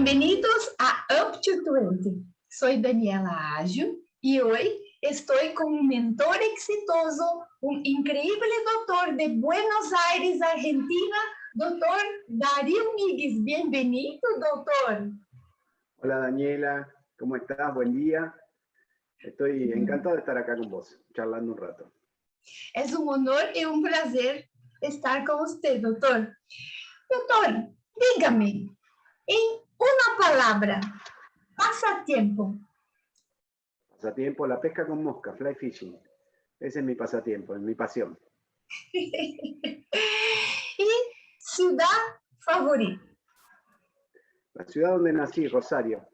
Bienvenidos a Up to 20. Soy Daniela Ágil y hoy estoy con un mentor exitoso, un increíble doctor de Buenos Aires, Argentina, doctor Darío Míguez. Bienvenido, doctor. Hola Daniela, ¿cómo estás? Buen día. Estoy encantado de estar acá con vos, charlando un rato. Es un honor y un placer estar con usted, doctor. Doctor, dígame, en una palabra, pasatiempo. Pasatiempo, la pesca con mosca, fly fishing. Ese es mi pasatiempo, es mi pasión. ¿Y ciudad favorita? La ciudad donde nací, Rosario.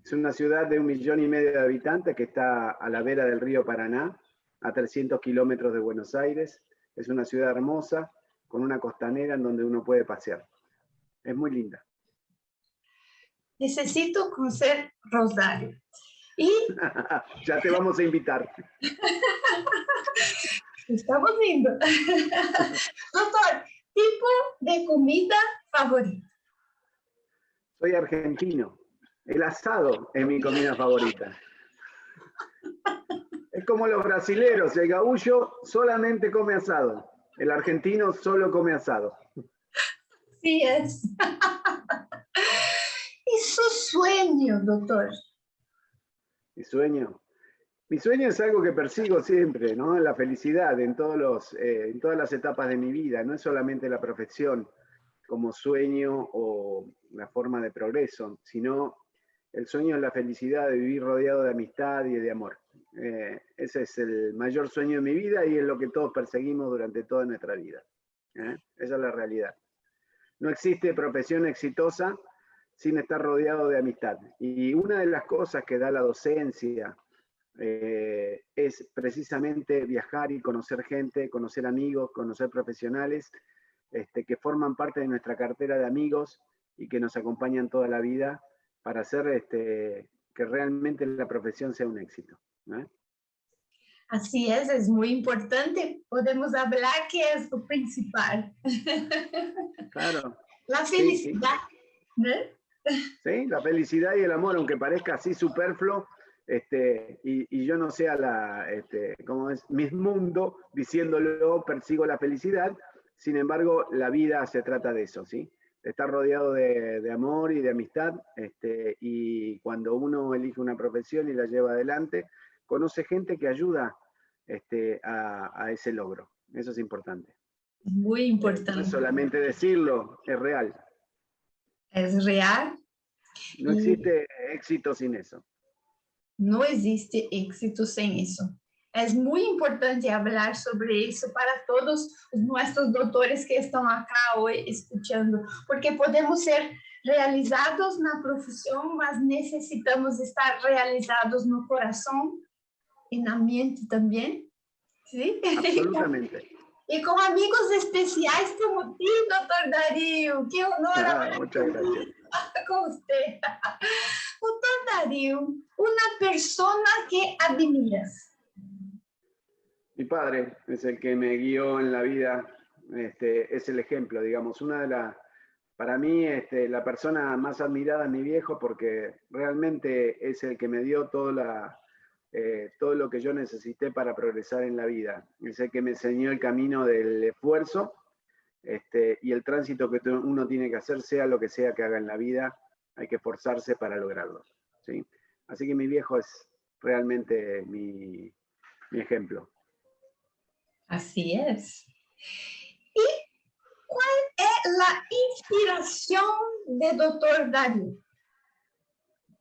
Es una ciudad de 1,5 millones de habitantes que está a la vera del río Paraná, a 300 kilómetros de Buenos Aires. Es una ciudad hermosa, con una costanera en donde uno puede pasear. Es muy linda. Necesito conocer Rosario. Y ya te vamos a invitar. estamos viendo. Doctor, tipo de comida favorita. Soy argentino. El asado es mi comida favorita. Es como los brasileros, el gaullo solamente come asado. El argentino solo come asado. Sí es. ¿Y su sueño, doctor? ¿Mi sueño? Mi sueño es algo que persigo siempre, ¿no? La felicidad en todas las etapas de mi vida. No es solamente la profesión como sueño o la forma de progreso, sino el sueño es la felicidad de vivir rodeado de amistad y de amor. Ese es el mayor sueño de mi vida y es lo que todos perseguimos durante toda nuestra vida. Esa es la realidad. No existe profesión exitosa sin estar rodeado de amistad. Y una de las cosas que da la docencia es precisamente viajar y conocer gente, conocer amigos, conocer profesionales que forman parte de nuestra cartera de amigos y que nos acompañan toda la vida para hacer que realmente la profesión sea un éxito. Así es muy importante. Podemos hablar que es lo principal. Claro. La felicidad. Sí, la felicidad y el amor, aunque parezca así superfluo, y yo no sea como es, mi mundo diciéndolo, persigo la felicidad. Sin embargo, la vida se trata de eso, ¿sí? De estar rodeado de amor y de amistad, y cuando uno elige una profesión y la lleva adelante, conoce gente que ayuda a ese logro. Eso es importante. Muy importante. No es solamente decirlo, es real. Es real. No existe éxito sin eso. No existe éxito sem isso. É muito importante falar sobre isso para todos os nossos doutores que estão acá hoje escutando, porque podemos ser realizados na profissão, mas necessitamos estar realizados no coração e na mente também. Sim? Absolutamente. E com amigos especiais como ti, doutor Darío. Que honor muchas gracias. com você. Doutor Darío, una persona que admiras. Mi padre es el que me guió en la vida, es el ejemplo, digamos. Para mí, la persona más admirada es mi viejo porque realmente es el que me dio todo lo que yo necesité para progresar en la vida. Es el que me enseñó el camino del esfuerzo y el tránsito que uno tiene que hacer, sea lo que sea que haga en la vida, hay que esforzarse para lograrlo. ¿Sí? Así que mi viejo es realmente mi ejemplo. Así es. ¿Y cuál es la inspiración de Dr. Darío?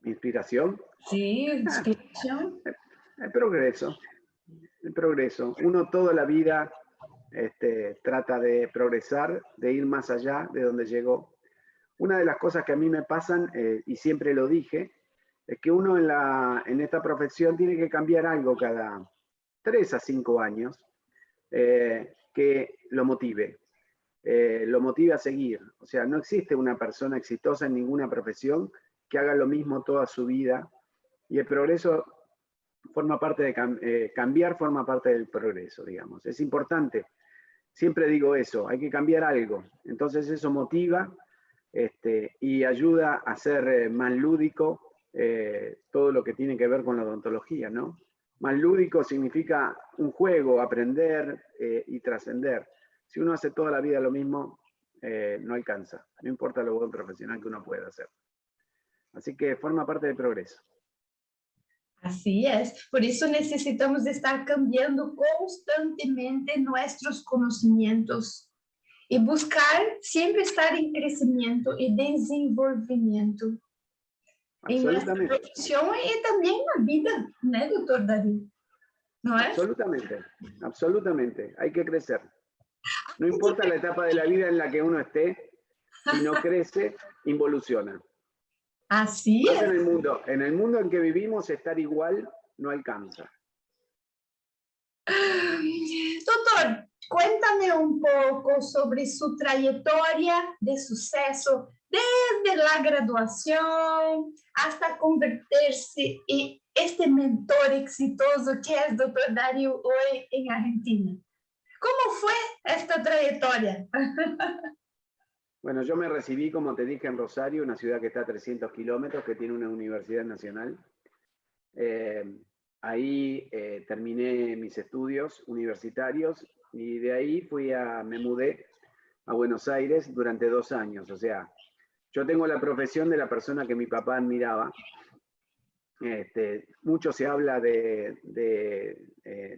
¿Inspiración? Sí, inspiración. El progreso. El progreso. Uno toda la vida trata de progresar, de ir más allá de donde llegó. Una de las cosas que a mí me pasan, y siempre lo dije, es que uno en esta profesión tiene que cambiar algo cada 3 a 5 años que lo motive a seguir. O sea, no existe una persona exitosa en ninguna profesión que haga lo mismo toda su vida, y el progreso forma parte de cambiar, forma parte del progreso, digamos. Es importante. Siempre digo eso, hay que cambiar algo. Entonces eso motiva y ayuda a hacer más lúdico todo lo que tiene que ver con la odontología, ¿no? Más lúdico significa un juego, aprender y trascender. Si uno hace toda la vida lo mismo, no alcanza, no importa lo buen profesional que uno pueda hacer. Así que forma parte del progreso. Así es, por eso necesitamos estar cambiando constantemente nuestros conocimientos y buscar siempre estar en crecimiento y desenvolvimiento en nuestra profesión y también en la vida, ¿no, doctor David? ¿No es? Absolutamente, absolutamente, hay que crecer. No importa la etapa de la vida en la que uno esté, si no crece, involuciona. Así más es. En el mundo en que vivimos, estar igual no alcanza. Doctor, cuéntame un poco sobre su trayectoria de suceso desde la graduación hasta convertirse en este mentor exitoso que es doctor Darío hoy en Argentina. ¿Cómo fue esta trayectoria? Bueno, yo me recibí, como te dije, en Rosario, una ciudad que está a 300 kilómetros, que tiene una universidad nacional. Ahí terminé mis estudios universitarios y de ahí me mudé a Buenos Aires durante 2 años. O sea, yo tengo la profesión de la persona que mi papá admiraba. Mucho se habla de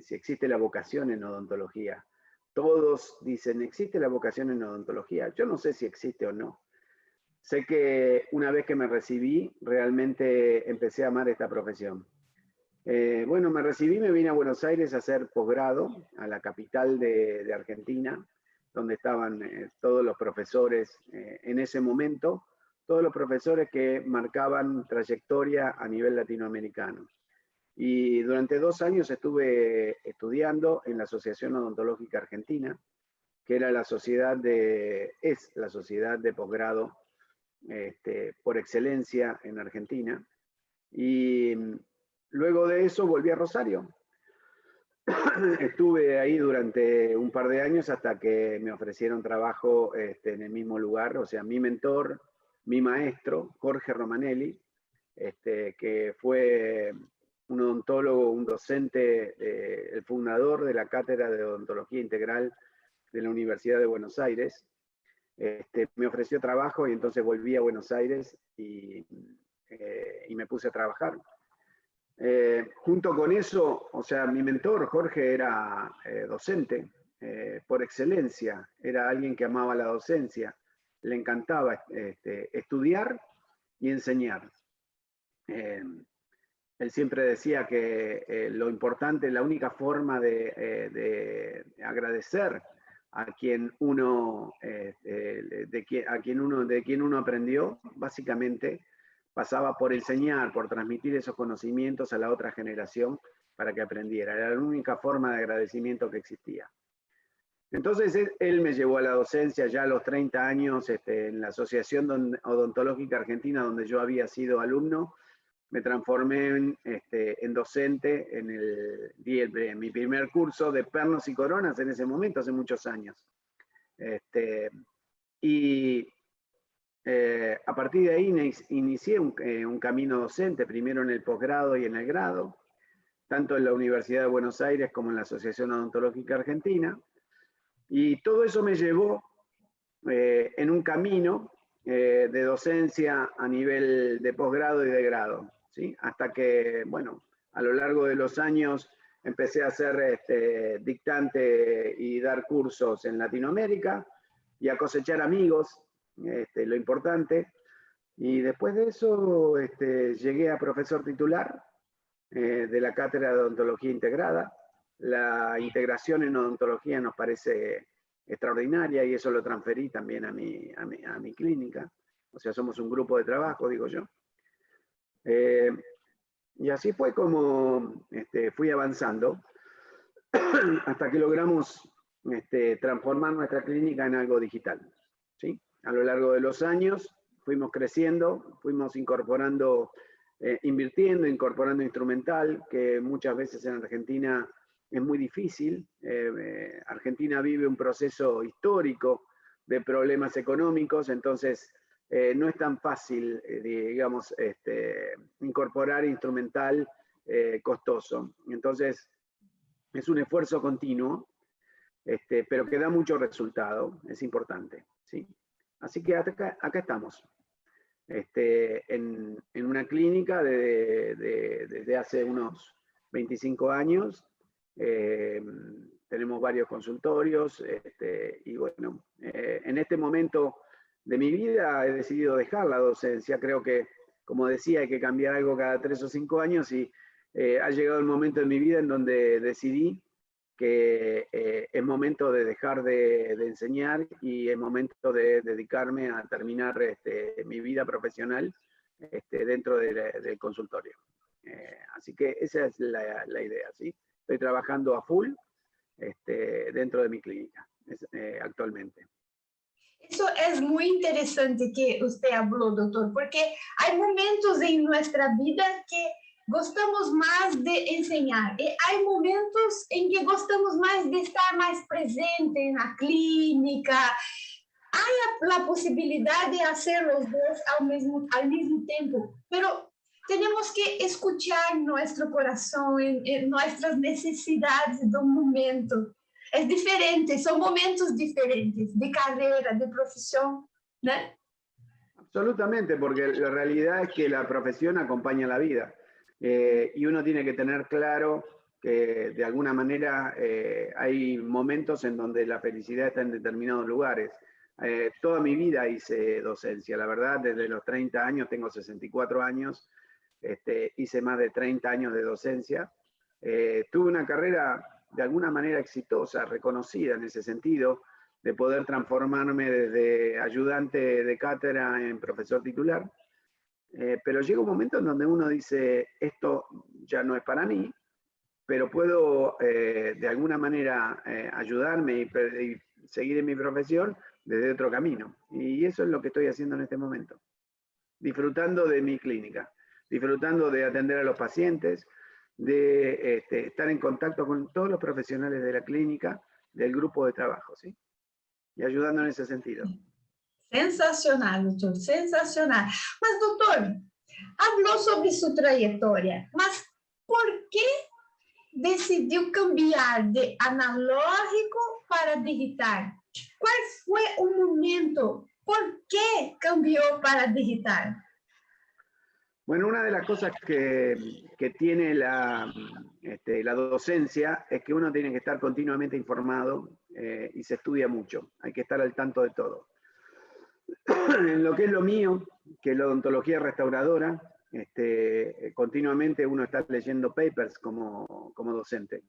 si existe la vocación en odontología. Todos dicen, ¿existe la vocación en odontología? Yo no sé si existe o no. Sé que una vez que me recibí, realmente empecé a amar esta profesión. Bueno, me recibí, me vine a Buenos Aires a hacer posgrado, a la capital de Argentina, donde estaban todos los profesores en ese momento, todos los profesores que marcaban trayectoria a nivel latinoamericano. Y durante 2 años estuve estudiando en la Asociación Odontológica Argentina, que era es la sociedad de posgrado por excelencia en Argentina. Y luego de eso volví a Rosario. Estuve ahí durante un par de años hasta que me ofrecieron trabajo en el mismo lugar. O sea, mi mentor, mi maestro, Jorge Romanelli, que fue un odontólogo, un docente, el fundador de la Cátedra de Odontología Integral de la Universidad de Buenos Aires, me ofreció trabajo y entonces volví a Buenos Aires y me puse a trabajar. Junto con eso, o sea, mi mentor, Jorge, era docente por excelencia, era alguien que amaba la docencia, le encantaba estudiar y enseñar. Él siempre decía que lo importante, la única forma de agradecer a quien uno, de quien uno aprendió, básicamente, pasaba por enseñar, por transmitir esos conocimientos a la otra generación para que aprendiera. Era la única forma de agradecimiento que existía. Entonces él me llevó a la docencia ya a los 30 años en la Asociación Odontológica Argentina, donde yo había sido alumno. Me transformé en docente, di mi primer curso de pernos y coronas en ese momento, hace muchos años. A partir de ahí inicié un camino docente, primero en el posgrado y en el grado, tanto en la Universidad de Buenos Aires como en la Asociación Odontológica Argentina. Y todo eso me llevó en un camino de docencia a nivel de posgrado y de grado, ¿sí? Hasta que, bueno, a lo largo de los años empecé a hacer dictante y dar cursos en Latinoamérica y a cosechar amigos, lo importante. Y después de eso llegué a profesor titular de la Cátedra de Odontología Integrada. La integración en odontología nos parece extraordinaria y eso lo transferí también a mi clínica. O sea, somos un grupo de trabajo, digo yo. Y así fue como fui avanzando hasta que logramos transformar nuestra clínica en algo digital, ¿sí? A lo largo de los años fuimos creciendo, fuimos incorporando, incorporando instrumental, que muchas veces en Argentina es muy difícil. Argentina vive un proceso histórico de problemas económicos, entonces no es tan fácil, digamos, incorporar instrumental costoso. Entonces, es un esfuerzo continuo, pero que da mucho resultado, es importante, ¿sí? Así que acá estamos, en una clínica desde hace unos 25 años. Tenemos varios consultorios, y bueno, en este momento de mi vida he decidido dejar la docencia. Creo que, como decía, hay que cambiar algo cada 3 o 5 años, y ha llegado el momento en mi vida en donde decidí que es momento de dejar de enseñar y es momento de dedicarme a terminar mi vida profesional dentro del consultorio. Así que esa es la idea, ¿sí? Estoy trabajando a full dentro de mi clínica actualmente. Eso es muy interesante que usted habló, doctor, porque hay momentos en nuestra vida que gostamos más de enseñar y hay momentos en que gostamos más de estar más presente en la clínica. Hay la posibilidad de hacer los dos al mismo tiempo, pero tenemos que escuchar nuestro corazón, en nuestras necesidades de un momento. Es diferente, son momentos diferentes de carrera, de profesión, ¿no? Absolutamente, porque la realidad es que la profesión acompaña la vida, y uno tiene que tener claro que de alguna manera hay momentos en donde la felicidad está en determinados lugares. Toda mi vida hice docencia, la verdad, desde los 30 años, tengo 64 años, hice más de 30 años de docencia. Tuve una carrera de alguna manera exitosa, reconocida en ese sentido, de poder transformarme desde ayudante de cátedra en profesor titular. Pero llega un momento en donde uno dice, esto ya no es para mí, pero puedo de alguna manera ayudarme y seguir en mi profesión desde otro camino. Y eso es lo que estoy haciendo en este momento. Disfrutando de mi clínica, disfrutando de atender a los pacientes, de estar en contacto con todos los profesionales de la clínica, del grupo de trabajo, ¿sí? Y ayudando en ese sentido. Sensacional, doutor, sensacional. Mas, doutor, falou sobre sua trajetória, mas por que decidiu cambiar de analógico para digital? Qual foi o momento? ¿Por qué cambió para digital? Bueno, una de las cosas que tiene la docencia es que uno tiene que estar continuamente informado, y se estudia mucho. Hay que estar al tanto de todo. En lo que es lo mío, que es la odontología restauradora, continuamente uno está leyendo papers como docente,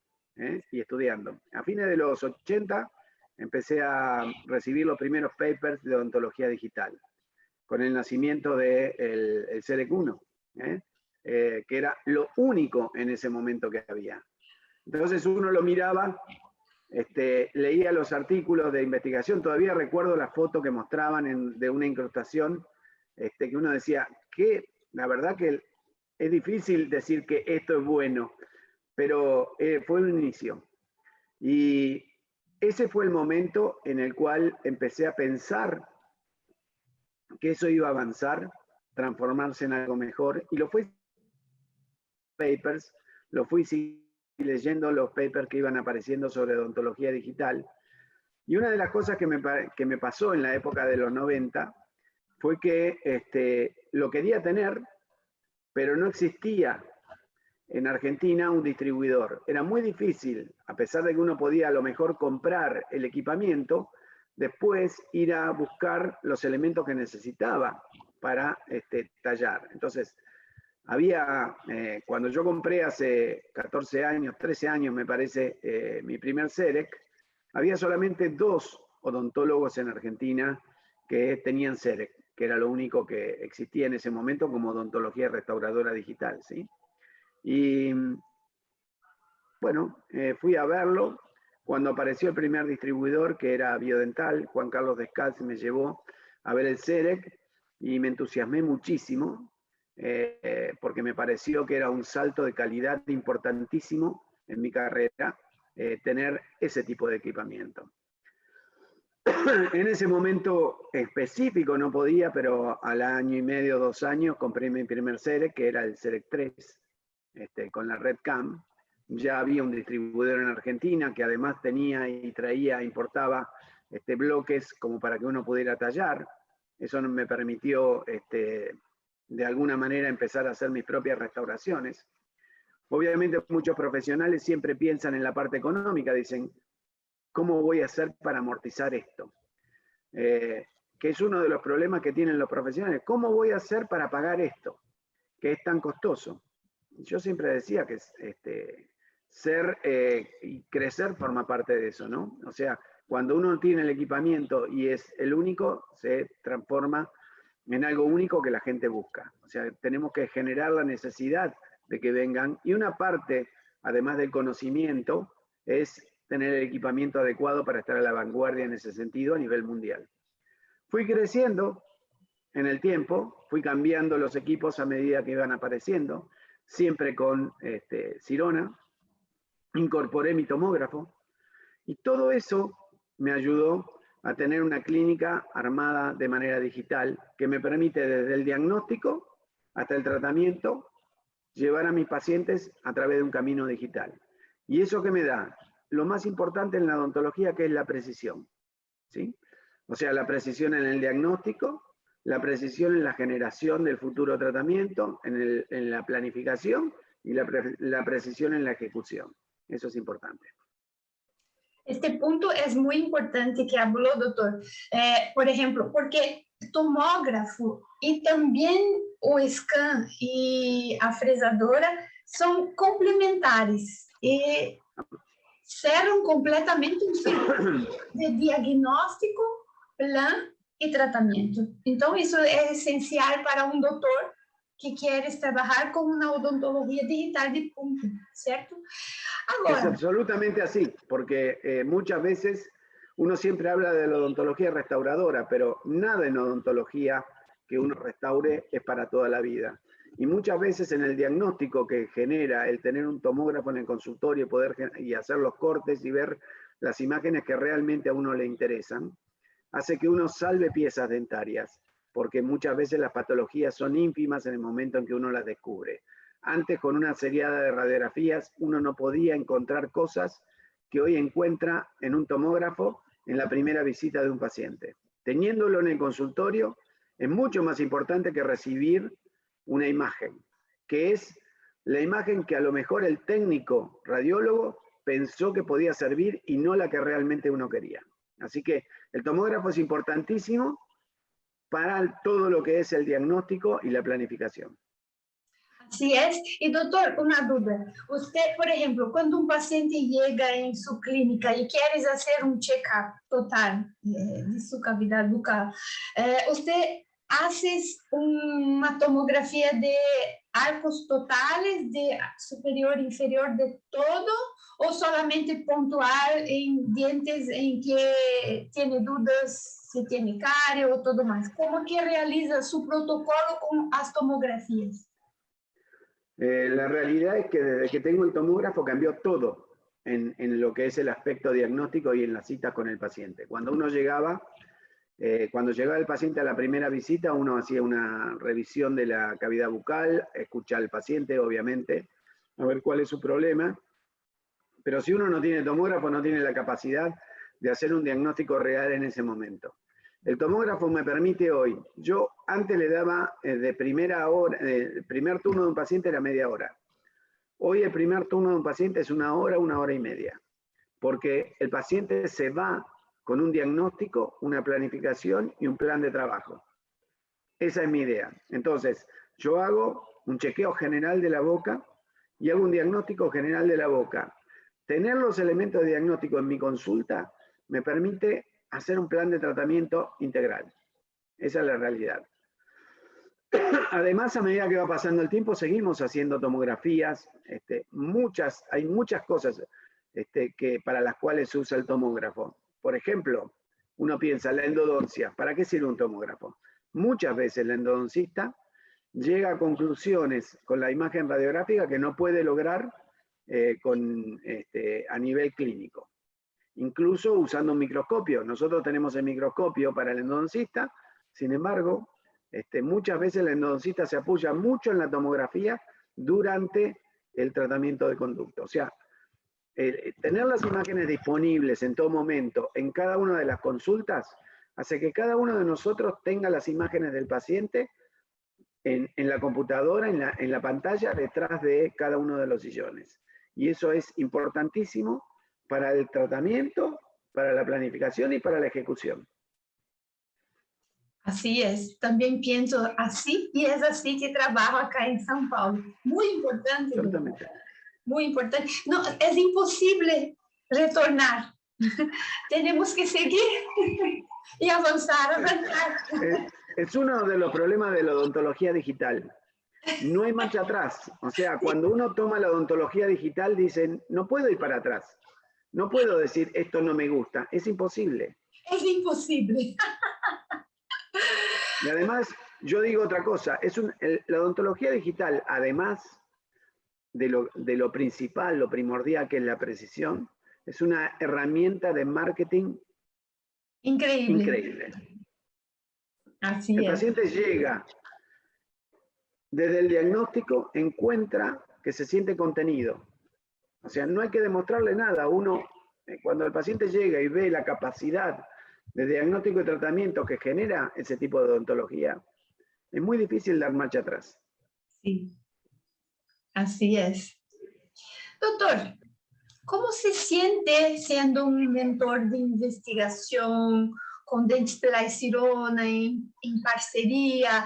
y estudiando. A fines de los 80 empecé a recibir los primeros papers de odontología digital, con el nacimiento del CEREC 1, que era lo único en ese momento que había. Entonces uno lo miraba, leía los artículos de investigación. Todavía recuerdo la foto que mostraban de una incrustación, que uno decía, que la verdad que es difícil decir que esto es bueno, pero fue un inicio. Y ese fue el momento en el cual empecé a pensar que eso iba a avanzar, transformarse en algo mejor, y lo fui papers, lo fui leyendo los papers que iban apareciendo sobre odontología digital. Y una de las cosas que me pasó en la época de los 90 fue que lo quería tener, pero no existía en Argentina un distribuidor. Era muy difícil, a pesar de que uno podía a lo mejor comprar el equipamiento, después ir a buscar los elementos que necesitaba para tallar. Entonces, había, cuando yo compré hace 14 años, 13 años me parece, mi primer CEREC, había solamente 2 odontólogos en Argentina que tenían CEREC, que era lo único que existía en ese momento como odontología restauradora digital, ¿sí? Y bueno, fui a verlo. Cuando apareció el primer distribuidor, que era Biodental, Juan Carlos Descalzi me llevó a ver el CEREC y me entusiasmé muchísimo, porque me pareció que era un salto de calidad importantísimo en mi carrera, tener ese tipo de equipamiento. En ese momento específico no podía, pero al año y medio, 2 años, compré mi primer Serec, que era el Serec 3, con la RedCam. Ya había un distribuidor en Argentina que además tenía y traía, importaba bloques como para que uno pudiera tallar. Eso me permitió de alguna manera empezar a hacer mis propias restauraciones. Obviamente muchos profesionales siempre piensan en la parte económica, dicen, ¿cómo voy a hacer para amortizar esto? Que es uno de los problemas que tienen los profesionales. ¿Cómo voy a hacer para pagar esto? Que es tan costoso. Yo siempre decía que ser y crecer forma parte de eso, ¿no? O sea, cuando uno tiene el equipamiento y es el único, se transforma en algo único que la gente busca. O sea, tenemos que generar la necesidad de que vengan. Y una parte, además del conocimiento, es tener el equipamiento adecuado para estar a la vanguardia en ese sentido a nivel mundial. Fui creciendo en el tiempo, fui cambiando los equipos a medida que iban apareciendo, siempre con Sirona, incorporé mi tomógrafo y todo eso me ayudó a tener una clínica armada de manera digital que me permite desde el diagnóstico hasta el tratamiento llevar a mis pacientes a través de un camino digital. ¿Y eso qué me da? Lo más importante en la odontología, que es la precisión, ¿sí? O sea, la precisión en el diagnóstico, la precisión en la generación del futuro tratamiento, en la planificación y la precisión en la ejecución. Eso es importante. Este punto es muy importante que habló, doctor. Por ejemplo, porque tomógrafo y también o scan y a fresadora son complementares e cerram completamente um ciclo de diagnóstico, plan e tratamento. Então, isso é essencial para um doutor que quer trabalhar com uma odontologia digital de punta, certo? Ahora, es absolutamente así, porque muchas veces uno siempre habla de la odontología restauradora, pero nada en odontología que uno restaure es para toda la vida. Y muchas veces en el diagnóstico que genera el tener un tomógrafo en el consultorio y hacer los cortes y ver las imágenes que realmente a uno le interesan, hace que uno salve piezas dentarias, porque muchas veces las patologías son ínfimas en el momento en que uno las descubre. Antes, con una seriada de radiografías, uno no podía encontrar cosas que hoy encuentra en un tomógrafo en la primera visita de un paciente. Teniéndolo en el consultorio, es mucho más importante que recibir una imagen, que es la imagen que a lo mejor el técnico radiólogo pensó que podía servir y no la que realmente uno quería. Así que el tomógrafo es importantísimo para todo lo que es el diagnóstico y la planificación. Así es. Y doctor, una duda. Usted, por ejemplo, cuando un paciente llega en su clínica y quiere hacer un check-up total de su cavidad bucal, ¿usted hace una tomografía de arcos totales, de superior e inferior de todo, o solamente puntual en dientes en que tiene dudas si tiene cárie o todo más? ¿Cómo que realiza su protocolo con las tomografías? La realidad es que desde que tengo el tomógrafo cambió todo en lo que es el aspecto diagnóstico y en las citas con el paciente. Cuando llegaba el paciente a la primera visita, uno hacía una revisión de la cavidad bucal, escuchaba al paciente, obviamente, a ver cuál es su problema. Pero si uno no tiene tomógrafo, no tiene la capacidad de hacer un diagnóstico real en ese momento. El tomógrafo me permite hoy, yo antes le daba de primera hora, el primer turno de un paciente era media hora. Hoy el primer turno de un paciente es una hora y media, porque el paciente se va con un diagnóstico, una planificación y un plan de trabajo. Esa es mi idea. Entonces, yo hago un chequeo general de la boca y hago un diagnóstico general de la boca. Tener los elementos de diagnóstico en mi consulta me permite hacer un plan de tratamiento integral. Esa es la realidad. Además, a medida que va pasando el tiempo, seguimos haciendo tomografías. Hay muchas cosas para las cuales se usa el tomógrafo. Por ejemplo, uno piensa, la endodoncia. ¿Para qué sirve un tomógrafo? Muchas veces el endodoncista llega a conclusiones con la imagen radiográfica que no puede lograr a nivel clínico. incluso usando un microscopio. Nosotros tenemos el microscopio para el endodoncista, sin embargo, muchas veces el endodoncista se apoya mucho en la tomografía durante el tratamiento de conducto. O sea, tener las imágenes disponibles en todo momento, en cada una de las consultas, hace que cada uno de nosotros tenga las imágenes del paciente en la computadora, en la pantalla, detrás de cada uno de los sillones. Y eso es importantísimo para el tratamiento, para la planificación y para la ejecución. Así es, también pienso así y es así que trabajo acá en São Paulo. Muy importante. Exactamente. Muy importante. No, es imposible retornar. Tenemos que seguir y avanzar, avanzar. Es uno de los problemas de la odontología digital. No hay marcha atrás. O sea, cuando uno toma la odontología digital, dicen, no puedo ir para atrás. No puedo decir, esto no me gusta. Es imposible. Es imposible. Y además, yo digo otra cosa. La odontología digital, además de lo principal, lo primordial, que es la precisión, es una herramienta de marketing increíble. Así el es. paciente llega, desde el diagnóstico encuentra que se siente contenido. O sea, no hay que demostrarle nada. Uno, cuando el paciente llega y ve la capacidad de diagnóstico y tratamiento que genera ese tipo de odontología, es muy difícil dar marcha atrás. Sí, así es. Doctor, ¿cómo se siente siendo un mentor de investigación con Dentsply Sirona en parceria?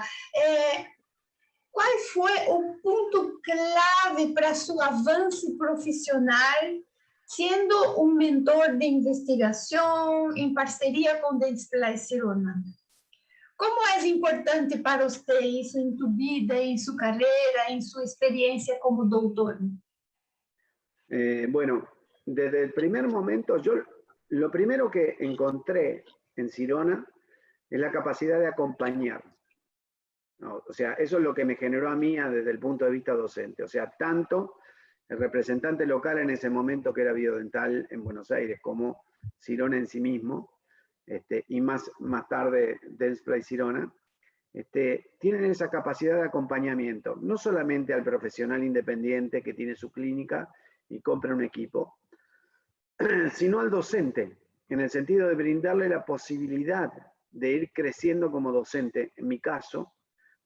¿Cuál fue el punto clave para su avance profesional siendo un mentor de investigación en parceria con Dentsply Sirona? ¿Cómo es importante para usted eso en tu vida, en su carrera, en su experiencia como doctor? Bueno, desde el primer momento, lo primero que encontré en Sirona es la capacidad de acompañar. ¿No? O sea, eso es lo que me generó a mí desde el punto de vista docente. O sea, tanto el representante local en ese momento que era Biodental en Buenos Aires, como Sirona en sí mismo, y más tarde Dentsply Sirona, tienen esa capacidad de acompañamiento, no solamente al profesional independiente que tiene su clínica y compra un equipo, sino al docente, en el sentido de brindarle la posibilidad de ir creciendo como docente, en mi caso,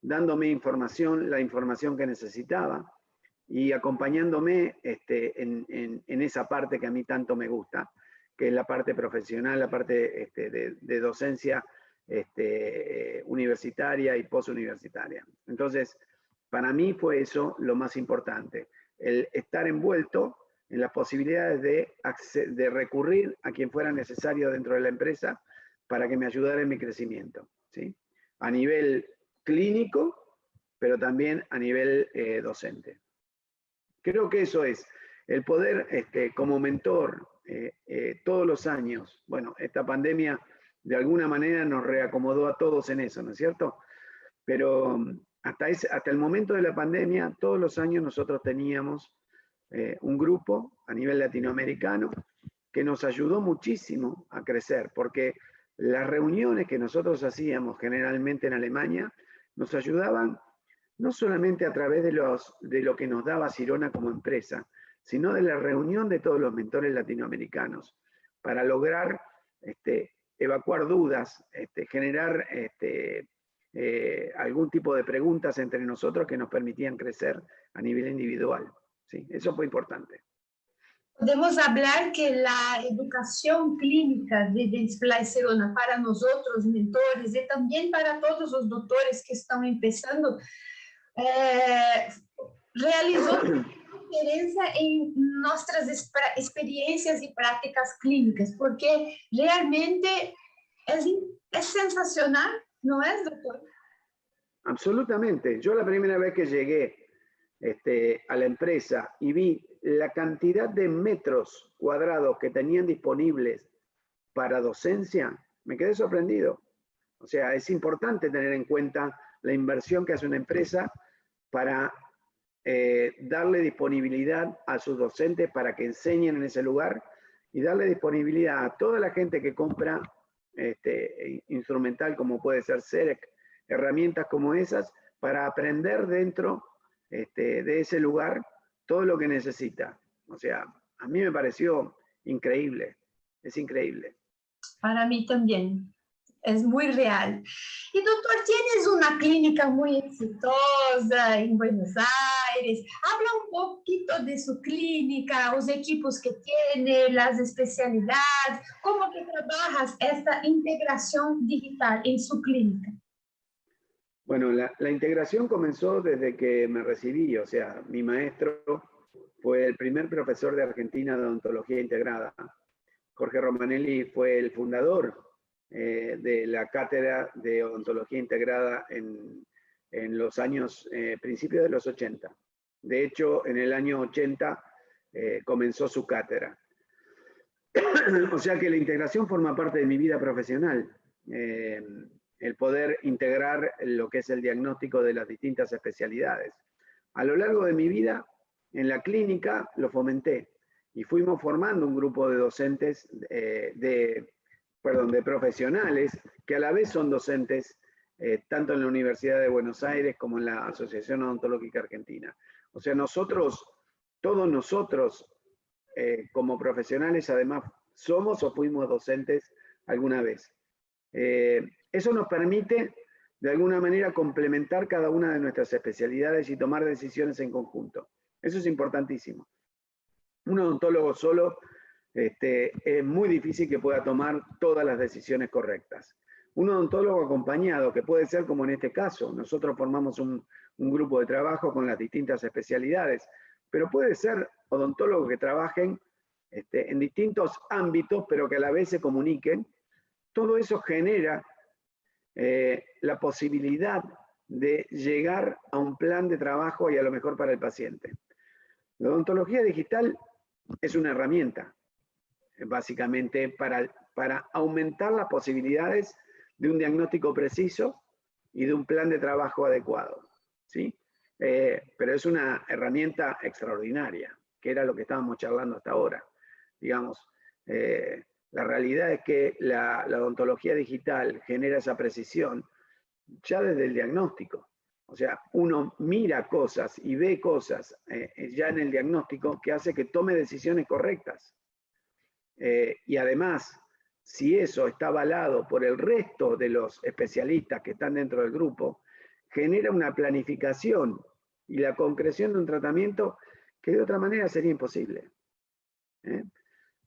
dándome información, la información que necesitaba y acompañándome en esa parte que a mí tanto me gusta, que es la parte profesional, la parte de docencia universitaria y posuniversitaria. Entonces, para mí fue eso lo más importante, el estar envuelto en las posibilidades de recurrir a quien fuera necesario dentro de la empresa para que me ayudara en mi crecimiento, ¿sí? A nivel clínico, pero también a nivel docente. Creo que eso es, el poder como mentor todos los años. Bueno, esta pandemia de alguna manera nos reacomodó a todos en eso, ¿no es cierto? Pero hasta el momento de la pandemia, todos los años nosotros teníamos un grupo a nivel latinoamericano que nos ayudó muchísimo a crecer, porque las reuniones que nosotros hacíamos generalmente en Alemania nos ayudaban no solamente a través de lo que nos daba Sirona como empresa, sino de la reunión de todos los mentores latinoamericanos para lograr evacuar dudas, generar algún tipo de preguntas entre nosotros que nos permitían crecer a nivel individual. ¿Sí? Eso fue importante. Podemos hablar que la educación clínica de Dentsply Sirona para nosotros, mentores, y también para todos los doctores que están empezando, realizó diferencia en nuestras experiencias y prácticas clínicas, porque realmente es sensacional, ¿no es, doctor? Absolutamente. Yo la primera vez que llegué a la empresa y vi la cantidad de metros cuadrados que tenían disponibles para docencia, me quedé sorprendido. O sea, es importante tener en cuenta la inversión que hace una empresa para darle disponibilidad a sus docentes para que enseñen en ese lugar y darle disponibilidad a toda la gente que compra instrumental, como puede ser CEREC, herramientas como esas, para aprender dentro de ese lugar todo lo que necesita. O sea, a mí me pareció increíble, es increíble. Para mí también. Es muy real. Y doctor, tienes una clínica muy exitosa en Buenos Aires. Habla un poquito de su clínica, los equipos que tiene, las especialidades, cómo que trabajas esta integración digital en su clínica. Bueno, la integración comenzó desde que me recibí, o sea, mi maestro fue el primer profesor de Argentina de odontología integrada. Jorge Romanelli fue el fundador de la cátedra de odontología integrada en los años, principios de los 80. De hecho, en el año 80 comenzó su cátedra. O sea que la integración forma parte de mi vida profesional. El poder integrar lo que es el diagnóstico de las distintas especialidades. A lo largo de mi vida, en la clínica lo fomenté y fuimos formando un grupo de docentes, de profesionales, que a la vez son docentes, tanto en la Universidad de Buenos Aires como en la Asociación Odontológica Argentina. O sea, todos nosotros, como profesionales, además, somos o fuimos docentes alguna vez. Eso nos permite, de alguna manera, complementar cada una de nuestras especialidades y tomar decisiones en conjunto. Eso es importantísimo. Un odontólogo solo es muy difícil que pueda tomar todas las decisiones correctas. Un odontólogo acompañado, que puede ser como en este caso, nosotros formamos un grupo de trabajo con las distintas especialidades, pero puede ser odontólogos que trabajen en distintos ámbitos, pero que a la vez se comuniquen. Todo eso genera la posibilidad de llegar a un plan de trabajo y a lo mejor para el paciente. La odontología digital es una herramienta, básicamente, para aumentar las posibilidades de un diagnóstico preciso y de un plan de trabajo adecuado, ¿sí? Pero es una herramienta extraordinaria, que era lo que estábamos charlando hasta ahora. Digamos, la realidad es que la odontología digital genera esa precisión ya desde el diagnóstico. O sea, uno mira cosas y ve cosas ya en el diagnóstico que hace que tome decisiones correctas. Y además, si eso está avalado por el resto de los especialistas que están dentro del grupo, genera una planificación y la concreción de un tratamiento que de otra manera sería imposible.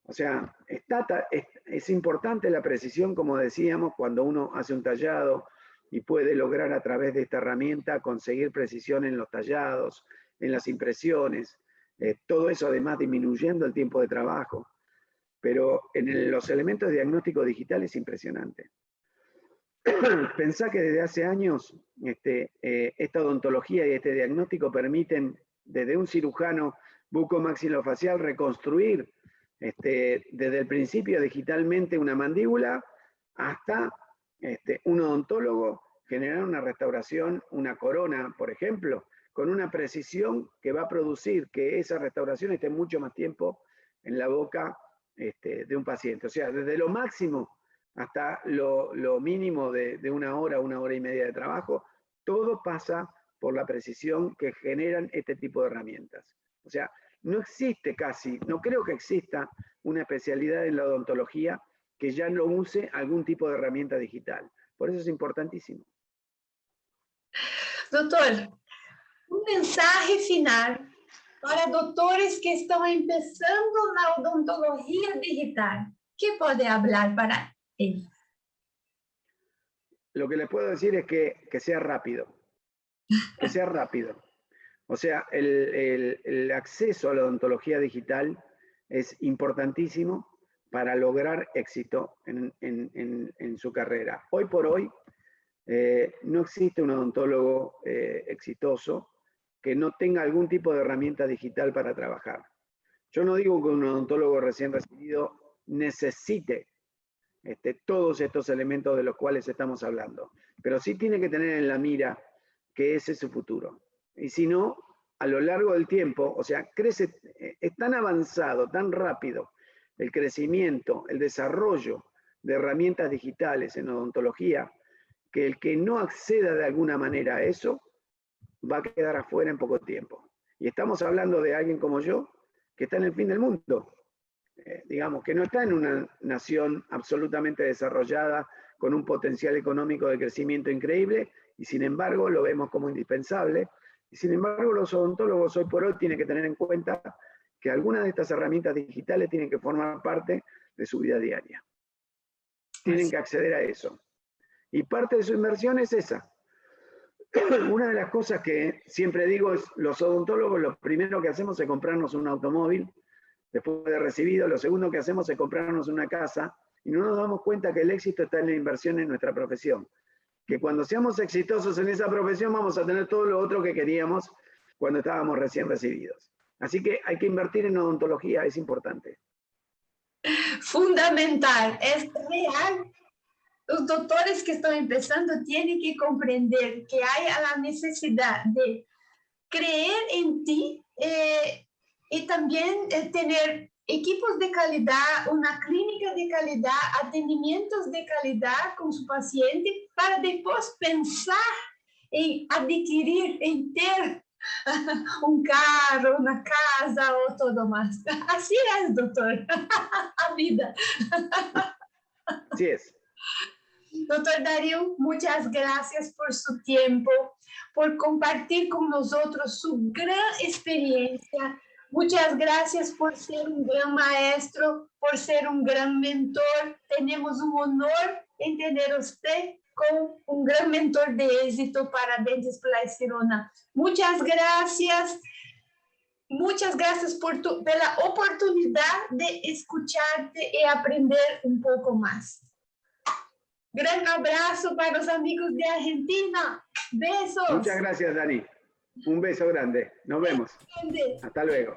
O sea, es importante la precisión, como decíamos, cuando uno hace un tallado y puede lograr a través de esta herramienta conseguir precisión en los tallados, en las impresiones, todo eso además disminuyendo el tiempo de trabajo. Pero en los elementos de diagnóstico digital es impresionante. Pensá que desde hace años esta odontología y este diagnóstico permiten desde un cirujano bucomaxilofacial reconstruir desde el principio digitalmente una mandíbula hasta un odontólogo generar una restauración, una corona, por ejemplo, con una precisión que va a producir que esa restauración esté mucho más tiempo en la boca de un paciente. O sea, desde lo máximo hasta lo mínimo de una hora y media de trabajo, todo pasa por la precisión que generan este tipo de herramientas. O sea, no existe casi, no creo que exista una especialidad en la odontología que ya no use algún tipo de herramienta digital. Por eso es importantísimo. Doctor, un mensaje final para doctores que están empezando la odontología digital. ¿Qué puede hablar para ellos? Lo que les puedo decir es que sea rápido. Que sea rápido. O sea, el acceso a la odontología digital es importantísimo para lograr éxito en su carrera. Hoy por hoy, no existe un odontólogo exitoso que no tenga algún tipo de herramienta digital para trabajar. Yo no digo que un odontólogo recién recibido necesite todos estos elementos de los cuales estamos hablando, pero sí tiene que tener en la mira que ese es su futuro. Y si no, a lo largo del tiempo, o sea, crece, es tan avanzado, tan rápido el crecimiento, el desarrollo de herramientas digitales en odontología, que el que no acceda de alguna manera a eso va a quedar afuera en poco tiempo. Y estamos hablando de alguien como yo, que está en el fin del mundo, digamos, que no está en una nación absolutamente desarrollada, con un potencial económico de crecimiento increíble, y sin embargo lo vemos como indispensable. Y sin embargo los odontólogos hoy por hoy tienen que tener en cuenta que algunas de estas herramientas digitales tienen que formar parte de su vida diaria. Tienen que acceder a eso. Y parte de su inversión es esa. Una de las cosas que siempre digo es, los odontólogos lo primero que hacemos es comprarnos un automóvil, después de recibido, lo segundo que hacemos es comprarnos una casa, y no nos damos cuenta que el éxito está en la inversión en nuestra profesión. Que cuando seamos exitosos en esa profesión vamos a tener todo lo otro que queríamos cuando estábamos recién recibidos. Así que hay que invertir en odontología, es importante. Fundamental, es real. Los doctores que están empezando tienen que comprender que hay la necesidad de creer en ti y también tener equipos de calidad, una clínica de calidad, atendimientos de calidad con su paciente para después pensar en adquirir, en ter un carro, una casa o todo más. Así es, doctor, a vida. Así es. Doctor Darío, muchas gracias por su tiempo, por compartir con nosotros su gran experiencia. Muchas gracias por ser un gran maestro, por ser un gran mentor. Tenemos un honor en tener a usted como un gran mentor de éxito para Dentsply Sirona. Muchas gracias. Muchas gracias por la oportunidad de escucharte y aprender un poco más. Gran abrazo para los amigos de Argentina. Besos. Muchas gracias, Dani. Un beso grande. Nos vemos. Hasta luego.